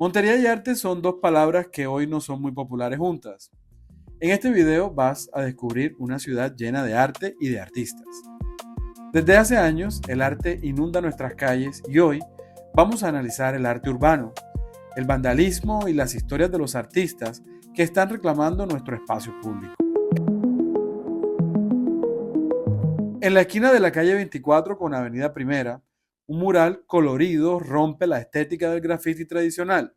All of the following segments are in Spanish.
Montería y arte son dos palabras que hoy no son muy populares juntas. En este video vas a descubrir una ciudad llena de arte y de artistas. Desde hace años, el arte inunda nuestras calles y hoy vamos a analizar el arte urbano, el vandalismo y las historias de los artistas que están reclamando nuestro espacio público. En la esquina de la calle 24 con Avenida Primera, un mural colorido rompe la estética del graffiti tradicional.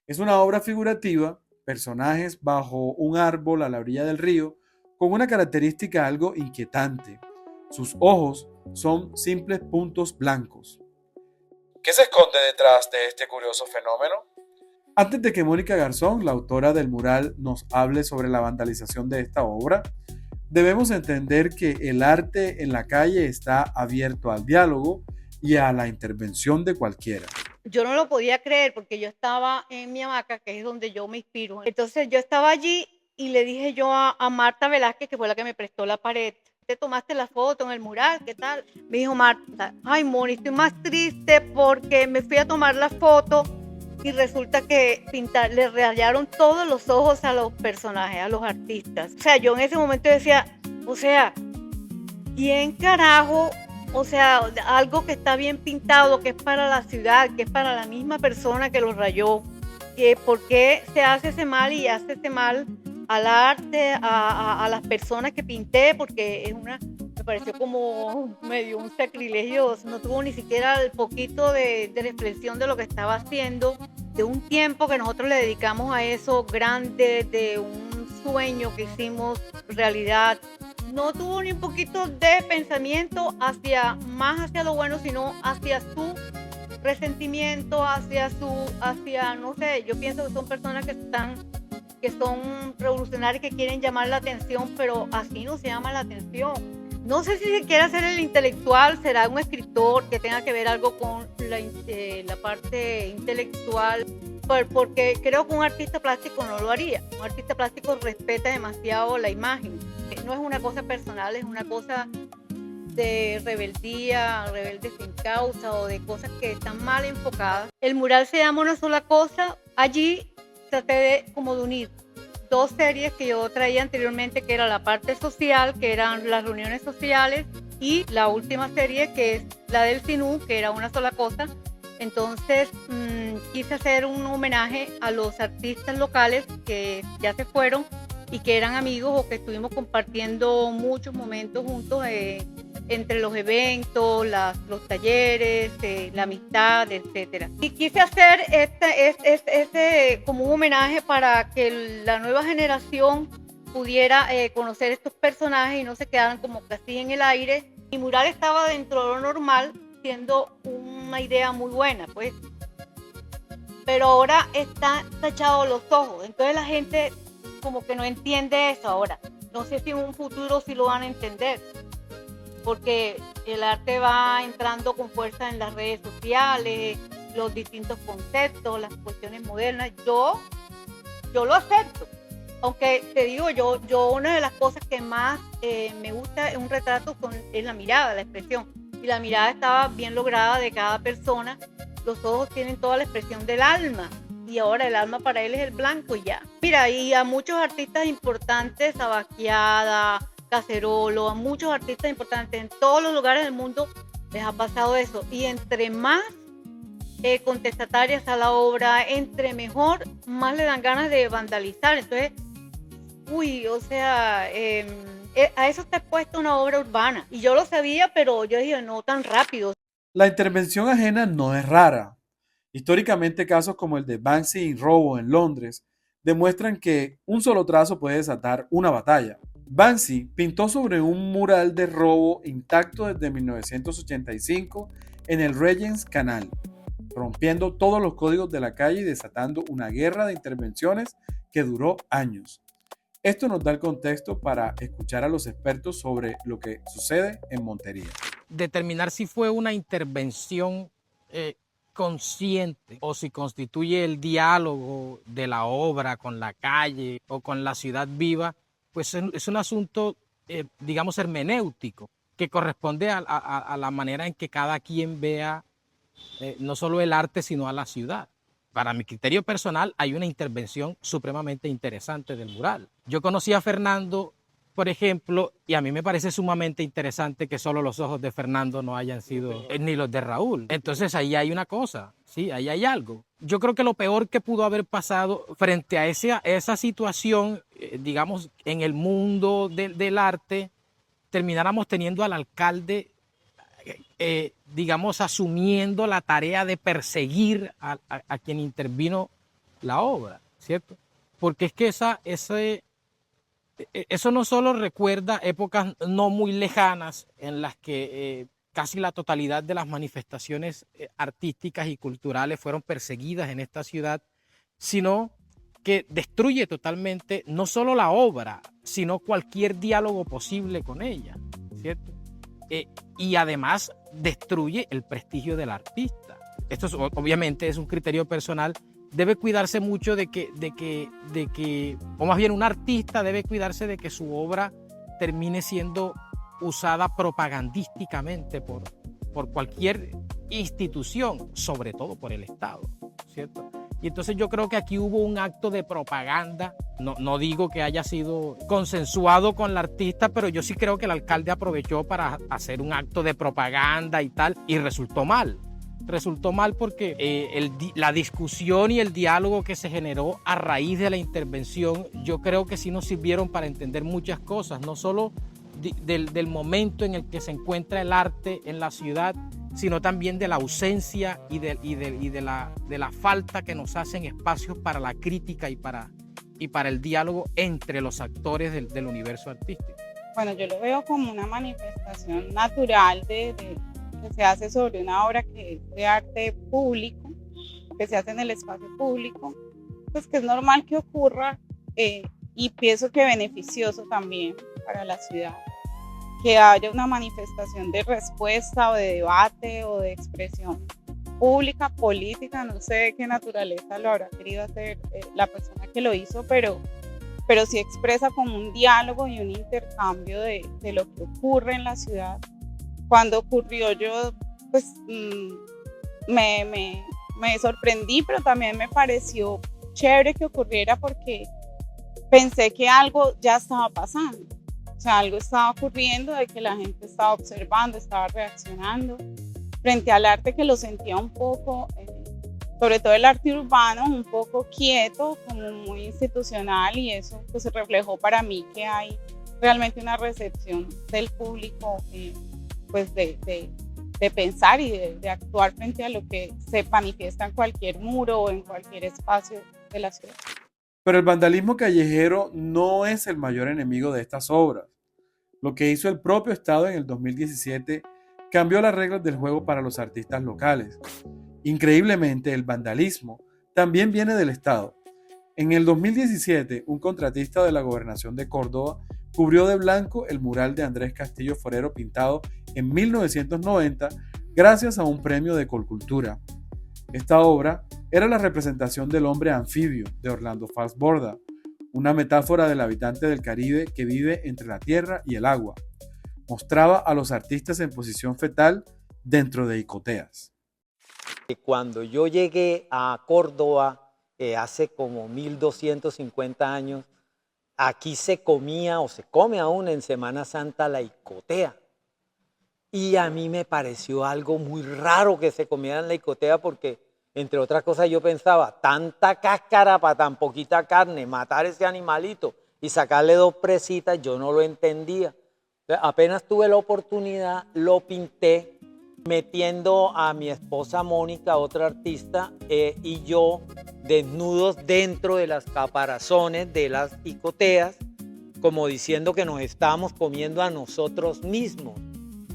Es una obra figurativa, personajes bajo un árbol a la orilla del río, con una característica algo inquietante. Sus ojos son simples puntos blancos. ¿Qué se esconde detrás de este curioso fenómeno? Antes de que Mónica Garzón, la autora del mural, nos hable sobre la vandalización de esta obra, debemos entender que el arte en la calle está abierto al diálogo y a la intervención de cualquiera. Yo no lo podía creer porque yo estaba en mi hamaca, que es donde yo me inspiro. Entonces yo estaba allí y le dije yo a Marta Velázquez, que fue la que me prestó la pared: ¿te tomaste la foto en el mural? ¿Qué tal? Me dijo Marta: ay, Moni, estoy más triste porque me fui a tomar la foto y resulta que le rayaron todos los ojos a los personajes, a los artistas. O sea, yo en ese momento decía, o sea, ¿quién carajo? O sea, algo que está bien pintado, que es para la ciudad, que es para la misma persona que lo rayó. ¿Por qué se hace ese mal y hace ese mal al arte, a las personas que pinté? Porque es me pareció como medio un sacrilegio. No tuvo ni siquiera el poquito de reflexión de lo que estaba haciendo, de un tiempo que nosotros le dedicamos a eso grande, de un sueño que hicimos realidad. No tuvo ni un poquito de pensamiento más hacia lo bueno, sino hacia su resentimiento, no sé, yo pienso que son personas que son revolucionarias, que quieren llamar la atención, pero así no se llama la atención. No sé si se quiere hacer el intelectual, será un escritor que tenga que ver algo con la parte intelectual, porque creo que un artista plástico no lo haría. Un artista plástico respeta demasiado la imagen. No es una cosa personal, es una cosa de rebeldía, rebelde sin causa, o de cosas que están mal enfocadas. El mural se llama Una sola cosa. Allí traté de unir dos series que yo traía anteriormente, que era la parte social, que eran las reuniones sociales, y la última serie, que es la del Sinú, que era Una sola cosa. Entonces quise hacer un homenaje a los artistas locales que ya se fueron y que eran amigos o que estuvimos compartiendo muchos momentos juntos, entre los eventos, los talleres, la amistad, etcétera. Y quise hacer este como un homenaje para que la nueva generación pudiera conocer estos personajes y no se quedaran como casi en el aire. Mi mural estaba dentro de lo normal, siendo una idea muy buena, pues. Pero ahora están tachados los ojos, entonces la gente como que no entiende eso ahora. No sé si en un futuro sí lo van a entender, porque el arte va entrando con fuerza en las redes sociales, los distintos conceptos, las cuestiones modernas. Yo lo acepto, aunque te digo, yo una de las cosas que más me gusta en un retrato es la mirada, la expresión, y la mirada estaba bien lograda de cada persona. Los ojos tienen toda la expresión del alma, y ahora el alma para él es el blanco y ya. Mira, y a muchos artistas importantes, a Basquiat, Cacerolo, a muchos artistas importantes en todos los lugares del mundo les ha pasado eso. Y entre más contestatarias a la obra, entre mejor, más le dan ganas de vandalizar. Entonces, o sea, a eso está expuesta una obra urbana. Y yo lo sabía, pero yo dije, no tan rápido. La intervención ajena no es rara. Históricamente, casos como el de Banksy y Robo en Londres demuestran que un solo trazo puede desatar una batalla. Banksy pintó sobre un mural de robo intacto desde 1985 en el Regent's Canal, rompiendo todos los códigos de la calle y desatando una guerra de intervenciones que duró años. Esto nos da el contexto para escuchar a los expertos sobre lo que sucede en Montería. Determinar si fue una intervención consciente o si constituye el diálogo de la obra con la calle o con la ciudad viva, pues es un asunto, digamos, hermenéutico, que corresponde a la manera en que cada quien vea no solo el arte, sino a la ciudad. para mi criterio personal, hay una intervención supremamente interesante del mural. Yo conocí a Fernando, por ejemplo, y a mí me parece sumamente interesante que solo los ojos de Fernando no hayan sido ni los de Raúl. Entonces ahí hay una cosa, sí, ahí hay algo. Yo creo que lo peor que pudo haber pasado frente a esa situación, digamos, en el mundo del arte, termináramos teniendo al alcalde, digamos, asumiendo la tarea de perseguir a quien intervino la obra, ¿cierto? Porque es que eso no solo recuerda épocas no muy lejanas en las que casi la totalidad de las manifestaciones artísticas y culturales fueron perseguidas en esta ciudad, sino que destruye totalmente no solo la obra, sino cualquier diálogo posible con ella, ¿cierto? Y además destruye el prestigio del artista. Esto obviamente es un criterio personal. Debe cuidarse mucho de que, o más bien un artista debe cuidarse de que su obra termine siendo usada propagandísticamente por cualquier institución, sobre todo por el Estado, ¿cierto? Y entonces yo creo que aquí hubo un acto de propaganda, no digo que haya sido consensuado con el artista, pero yo sí creo que el alcalde aprovechó para hacer un acto de propaganda y tal, y resultó mal. Resultó mal porque la discusión y el diálogo que se generó a raíz de la intervención, yo creo que sí nos sirvieron para entender muchas cosas, no solo del momento en el que se encuentra el arte en la ciudad, sino también de la ausencia y de la falta que nos hacen espacios para la crítica y para el diálogo entre los actores del universo artístico. Bueno, yo lo veo como una manifestación natural que se hace sobre una obra que es de arte público, que se hace en el espacio público, pues que es normal que ocurra y pienso que beneficioso también para la ciudad, que haya una manifestación de respuesta o de debate o de expresión pública, política, no sé de qué naturaleza lo habrá querido hacer la persona que lo hizo, pero sí expresa como un diálogo y un intercambio de lo que ocurre en la ciudad. Cuando ocurrió yo pues me sorprendí, pero también me pareció chévere que ocurriera porque pensé que algo ya estaba pasando. O sea, algo estaba ocurriendo, de que la gente estaba observando, estaba reaccionando frente al arte que lo sentía un poco, sobre todo el arte urbano, un poco quieto, como muy institucional, y eso pues se reflejó para mí que hay realmente una recepción del público pues de pensar y de actuar frente a lo que se manifiesta en cualquier muro o en cualquier espacio de la ciudad. Pero el vandalismo callejero no es el mayor enemigo de estas obras. Lo que hizo el propio Estado en el 2017 cambió las reglas del juego para los artistas locales. Increíblemente, el vandalismo también viene del Estado. En el 2017, un contratista de la Gobernación de Córdoba cubrió de blanco el mural de Andrés Castillo Forero pintado en 1990 gracias a un premio de Colcultura. Esta obra era la representación del hombre anfibio de Orlando Fals Borda, una metáfora del habitante del Caribe que vive entre la tierra y el agua. Mostraba a los artistas en posición fetal dentro de icoteas. Cuando yo llegué a Córdoba hace como 1250 años, aquí se comía o se come aún en Semana Santa la icotea. Y a mí me pareció algo muy raro que se comieran la icotea porque, entre otras cosas, yo pensaba, tanta cáscara para tan poquita carne, matar ese animalito y sacarle 2 presitas, yo no lo entendía. Apenas tuve la oportunidad, lo pinté, metiendo a mi esposa Mónica, otra artista, y yo desnudos dentro de las caparazones de las icoteas, como diciendo que nos estábamos comiendo a nosotros mismos.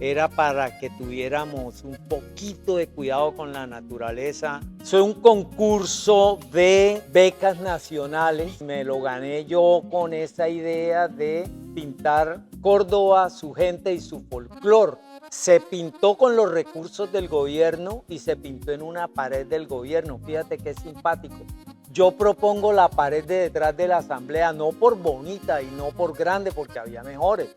Era para que tuviéramos un poquito de cuidado con la naturaleza. Fue un concurso de becas nacionales. Me lo gané yo con esa idea de pintar Córdoba, su gente y su folclor. Se pintó con los recursos del gobierno y se pintó en una pared del gobierno. Fíjate qué simpático. Yo propongo la pared de detrás de la asamblea, no por bonita y no por grande, porque había mejores.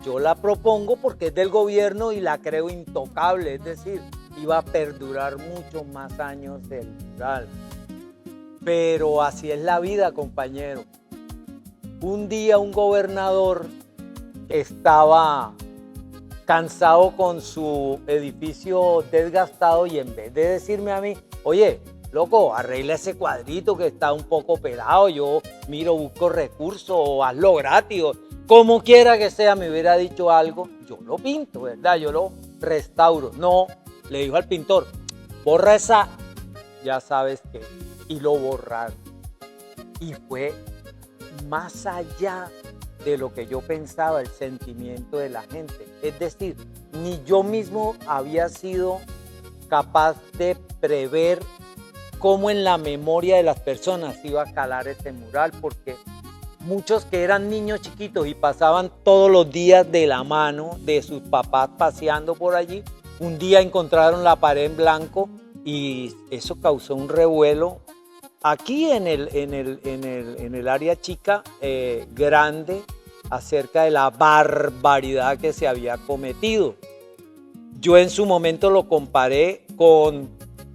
Yo la propongo porque es del gobierno y la creo intocable, es decir, iba a perdurar muchos más años del mural. Pero así es la vida, compañero. Un día un gobernador estaba cansado con su edificio desgastado y en vez de decirme a mí, oye, loco, arregla ese cuadrito que está un poco pelado, yo miro, busco recursos o hazlo gratis, o como quiera que sea, me hubiera dicho algo, yo lo pinto, ¿verdad? Yo lo restauro. No, le dijo al pintor, borra esa, ya sabes qué, y lo borraron. Y fue más allá de lo que yo pensaba, el sentimiento de la gente. Es decir, ni yo mismo había sido capaz de prever cómo en la memoria de las personas iba a calar ese mural, porque muchos que eran niños chiquitos y pasaban todos los días de la mano de sus papás paseando por allí, un día encontraron la pared en blanco y eso causó un revuelo aquí en el área chica grande acerca de la barbaridad que se había cometido. Yo en su momento lo comparé con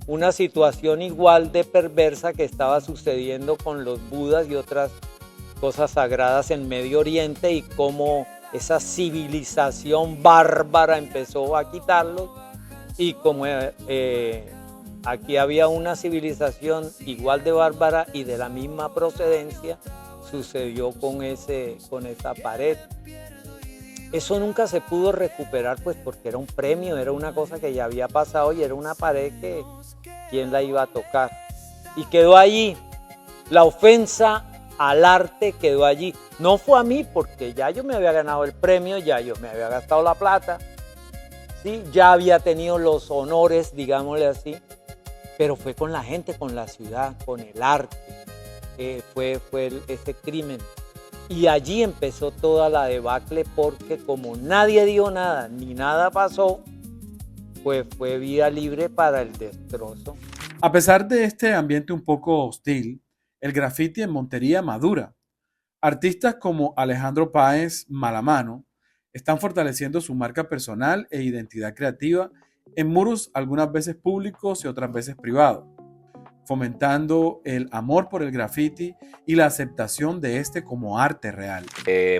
una situación igual de perversa que estaba sucediendo con los budas y otras cosas sagradas en Medio Oriente y cómo esa civilización bárbara empezó a quitarlos y como aquí había una civilización igual de bárbara y de la misma procedencia, sucedió con esa pared. Eso nunca se pudo recuperar pues porque era un premio, era una cosa que ya había pasado y era una pared que quién la iba a tocar. Y quedó allí, la ofensa al arte quedó allí. No fue a mí porque ya yo me había ganado el premio, ya yo me había gastado la plata, ¿sí? Ya había tenido los honores, digámosle así, pero fue con la gente, con la ciudad, con el arte, fue ese crimen. Y allí empezó toda la debacle porque como nadie dio nada, ni nada pasó, pues fue vía libre para el destrozo. A pesar de este ambiente un poco hostil, el graffiti en Montería madura. Artistas como Alejandro Páez Malamano están fortaleciendo su marca personal e identidad creativa en muros algunas veces públicos y otras veces privados, fomentando el amor por el graffiti y la aceptación de este como arte real.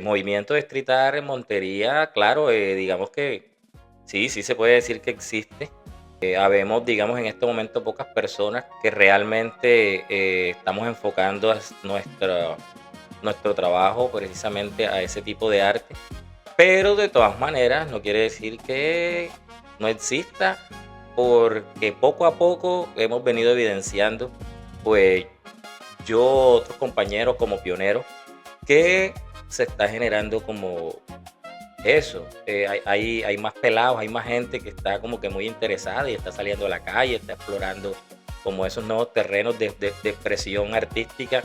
Movimiento de street art en Montería, claro, digamos que sí se puede decir que existe. Habemos, digamos, en este momento pocas personas que realmente estamos enfocando nuestro trabajo precisamente a ese tipo de arte. Pero de todas maneras no quiere decir que no exista, porque poco a poco hemos venido evidenciando, pues yo, otros compañeros como pioneros, que se está generando como eso. Hay más pelados, hay más gente que está como que muy interesada y está saliendo a la calle, está explorando como esos nuevos terrenos de expresión artística,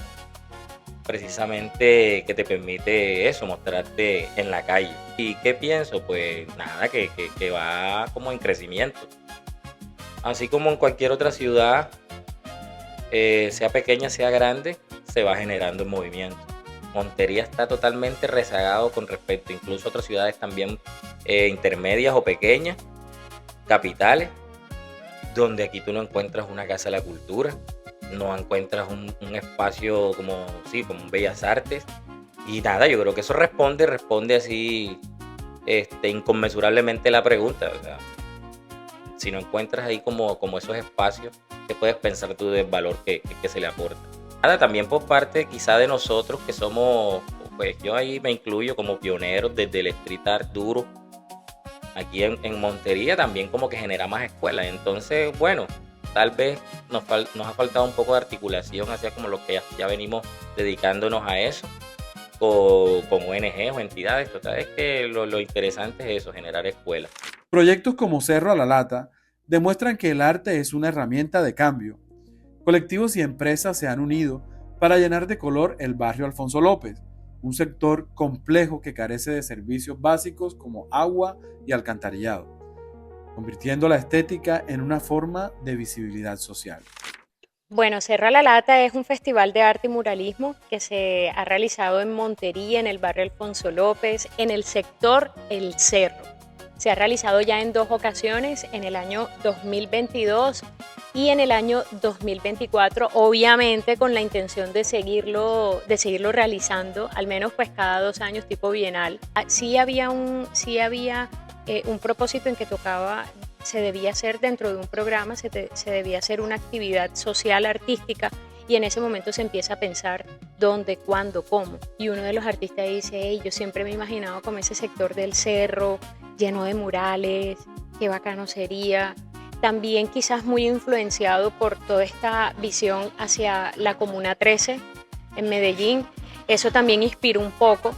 precisamente que te permite eso, mostrarte en la calle. ¿Y qué pienso? Pues nada, que va como en crecimiento. Así como en cualquier otra ciudad, sea pequeña, sea grande, se va generando el movimiento. Montería está totalmente rezagado con respecto incluso a otras ciudades también intermedias o pequeñas, capitales, donde aquí tú no encuentras una casa de la cultura, no encuentras un espacio como un Bellas Artes. Y nada, yo creo que eso responde así inconmensurablemente la pregunta. O sea, si no encuentras ahí como esos espacios, ¿qué puedes pensar tú del valor que se le aporta? Nada, también por parte quizá de nosotros que somos, pues yo ahí me incluyo como pioneros desde el street art duro. Aquí en Montería también como que genera más escuelas. Entonces, bueno, tal vez nos ha faltado un poco de articulación hacia como lo que ya venimos dedicándonos a eso, con ONG o entidades. Total, es que lo interesante es eso, generar escuelas. Proyectos como Cerro a la Lata demuestran que el arte es una herramienta de cambio. Colectivos y empresas se han unido para llenar de color el barrio Alfonso López, un sector complejo que carece de servicios básicos como agua y alcantarillado, convirtiendo la estética en una forma de visibilidad social. Bueno, Cerro a la Lata es un festival de arte y muralismo que se ha realizado en Montería, en el barrio Alfonso López, en el sector El Cerro. Se ha realizado ya en 2 ocasiones, en el año 2022 y en el año 2024, obviamente con la intención de seguirlo realizando, al menos pues cada 2 años tipo bienal. Sí había un propósito en que se debía hacer dentro de un programa, se debía hacer una actividad social artística, y en ese momento se empieza a pensar dónde, cuándo, cómo. Y uno de los artistas dice, hey, yo siempre me he imaginado como ese sector del cerro, lleno de murales, qué bacano sería. También quizás muy influenciado por toda esta visión hacia la Comuna 13 en Medellín. Eso también inspiró un poco.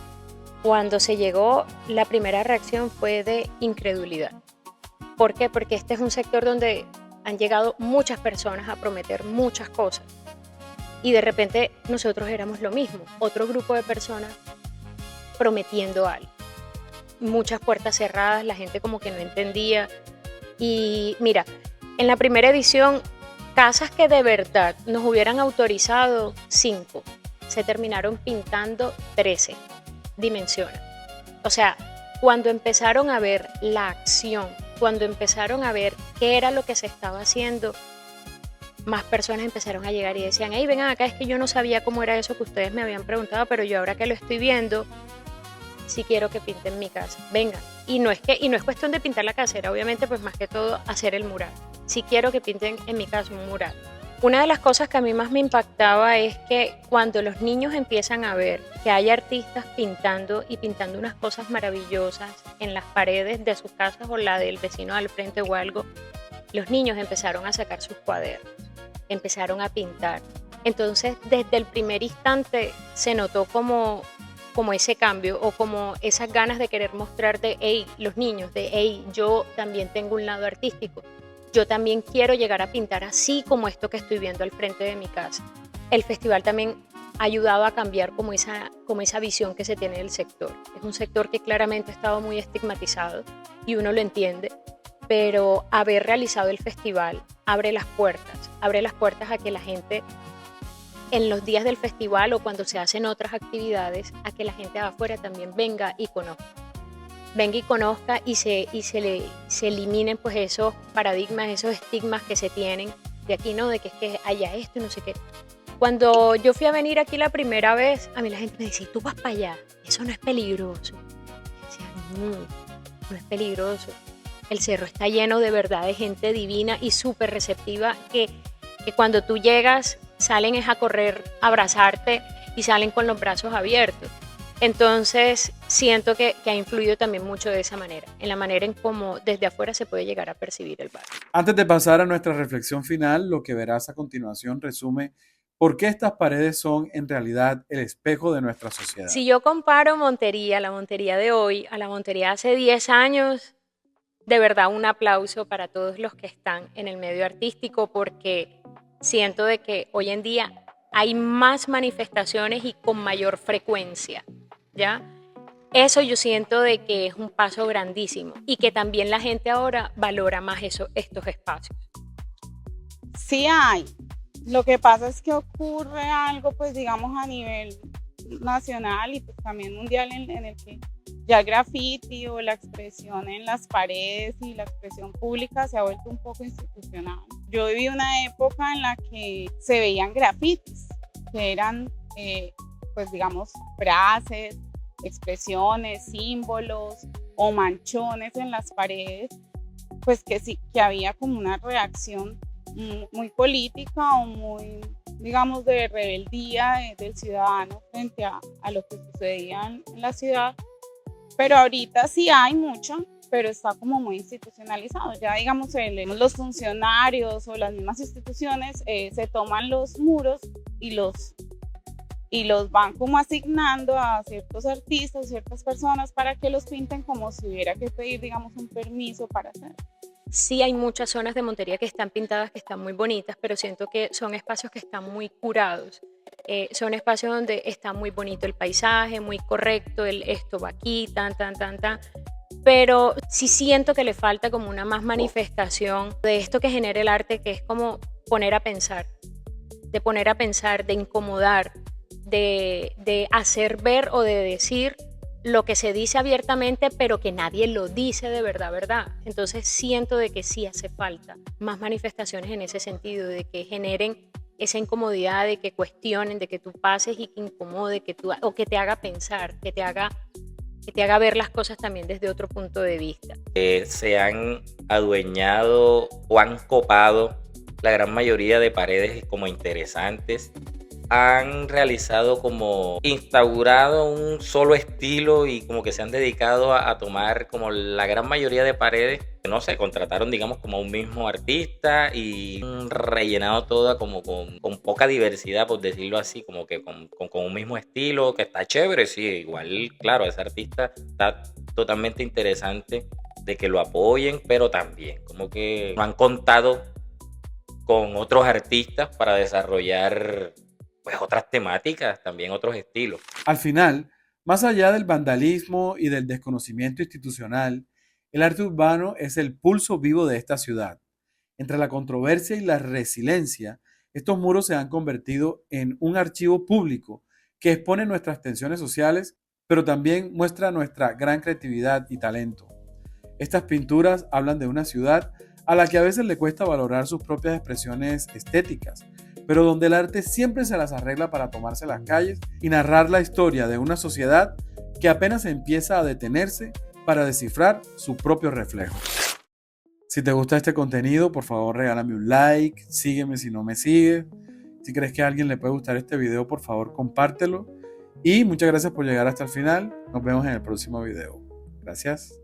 Cuando se llegó, la primera reacción fue de incredulidad. ¿Por qué? Porque este es un sector donde han llegado muchas personas a prometer muchas cosas. Y de repente nosotros éramos lo mismo, otro grupo de personas prometiendo algo. Muchas puertas cerradas, la gente como que no entendía. Y mira, en la primera edición, casas que de verdad nos hubieran autorizado 5, se terminaron pintando 13 dimensiones. O sea, cuando empezaron a ver la acción, cuando empezaron a ver qué era lo que se estaba haciendo, más personas empezaron a llegar y decían, hey, vengan acá, es que yo no sabía cómo era eso que ustedes me habían preguntado, pero yo ahora que lo estoy viendo, sí quiero que pinten mi casa, vengan. Y no es cuestión de pintar la casa, era obviamente pues más que todo hacer el mural. Sí quiero que pinten en mi casa un mural. Una de las cosas que a mí más me impactaba es que cuando los niños empiezan a ver que hay artistas pintando y pintando unas cosas maravillosas en las paredes de sus casas o la del vecino al frente o algo, los niños empezaron a sacar sus cuadernos, empezaron a pintar. Entonces, desde el primer instante se notó como ese cambio o como esas ganas de querer mostrar de, hey, los niños, de, hey, yo también tengo un lado artístico. Yo también quiero llegar a pintar así como esto que estoy viendo al frente de mi casa. El festival también ha ayudado a cambiar como esa visión que se tiene del sector. Es un sector que claramente ha estado muy estigmatizado y uno lo entiende, pero haber realizado el festival abre las puertas a que la gente en los días del festival o cuando se hacen otras actividades, a que la gente de afuera también venga y conozca y se eliminen pues esos paradigmas, esos estigmas que se tienen de aquí, ¿no? De que es que haya esto y no sé qué. Cuando yo fui a venir aquí la primera vez, a mí la gente me decía, tú vas para allá, eso no es peligroso. Yo decía, no es peligroso. El cerro está lleno de verdad de gente divina y súper receptiva que cuando tú llegas salen es a correr, a abrazarte y salen con los brazos abiertos. Entonces siento que ha influido también mucho de esa manera, en la manera en cómo desde afuera se puede llegar a percibir el barrio. Antes de pasar a nuestra reflexión final, lo que verás a continuación resume por qué estas paredes son en realidad el espejo de nuestra sociedad. Si yo comparo Montería, la Montería de hoy, a la Montería hace 10 años, de verdad un aplauso para todos los que están en el medio artístico, porque siento de que hoy en día hay más manifestaciones y con mayor frecuencia, ¿ya? Eso yo siento de que es un paso grandísimo y que también la gente ahora valora más estos espacios. Sí hay. Lo que pasa es que ocurre algo, pues digamos a nivel nacional y pues también mundial en el que ya el graffiti o la expresión en las paredes y la expresión pública se ha vuelto un poco institucional. Yo viví una época en la que se veían grafitis, que eran, pues digamos, frases, expresiones, símbolos o manchones en las paredes, pues que sí, que había como una reacción muy política o muy, digamos, de rebeldía del ciudadano frente a lo que sucedía en la ciudad. Pero ahorita sí hay mucho, pero está como muy institucionalizado. Ya digamos, los funcionarios o las mismas instituciones se toman los muros y los van como asignando a ciertos artistas, ciertas personas para que los pinten como si hubiera que pedir, digamos, un permiso para hacerlo. Sí hay muchas zonas de Montería que están pintadas, que están muy bonitas, pero siento que son espacios que están muy curados. Son espacios donde está muy bonito el paisaje, muy correcto, esto va aquí, tan. Pero sí siento que le falta como una más manifestación de esto que genera el arte, que es como poner a pensar, de incomodar, de hacer ver o de decir lo que se dice abiertamente, pero que nadie lo dice de verdad, ¿verdad? Entonces siento de que sí hace falta más manifestaciones en ese sentido, de que generen esa incomodidad, de que cuestionen, de que tú pases y que incomode, o que te haga pensar, que te haga ver las cosas también desde otro punto de vista. Se han adueñado o han copado la gran mayoría de paredes como interesantes. Han realizado como instaurado un solo estilo y como que se han dedicado a tomar como la gran mayoría de paredes, no sé, contrataron digamos como a un mismo artista y han rellenado toda como con poca diversidad, por decirlo así, como que con un mismo estilo que está chévere, sí, igual, claro, ese artista está totalmente interesante de que lo apoyen, pero también como que no han contado con otros artistas para desarrollar pues otras temáticas, también otros estilos. Al final, más allá del vandalismo y del desconocimiento institucional, el arte urbano es el pulso vivo de esta ciudad. Entre la controversia y la resiliencia, estos muros se han convertido en un archivo público que expone nuestras tensiones sociales, pero también muestra nuestra gran creatividad y talento. Estas pinturas hablan de una ciudad a la que a veces le cuesta valorar sus propias expresiones estéticas, pero donde el arte siempre se las arregla para tomarse las calles y narrar la historia de una sociedad que apenas empieza a detenerse para descifrar su propio reflejo. Si te gusta este contenido, por favor regálame un like, sígueme si no me sigues. Si crees que a alguien le puede gustar este video, por favor compártelo. Y muchas gracias por llegar hasta el final. Nos vemos en el próximo video. Gracias.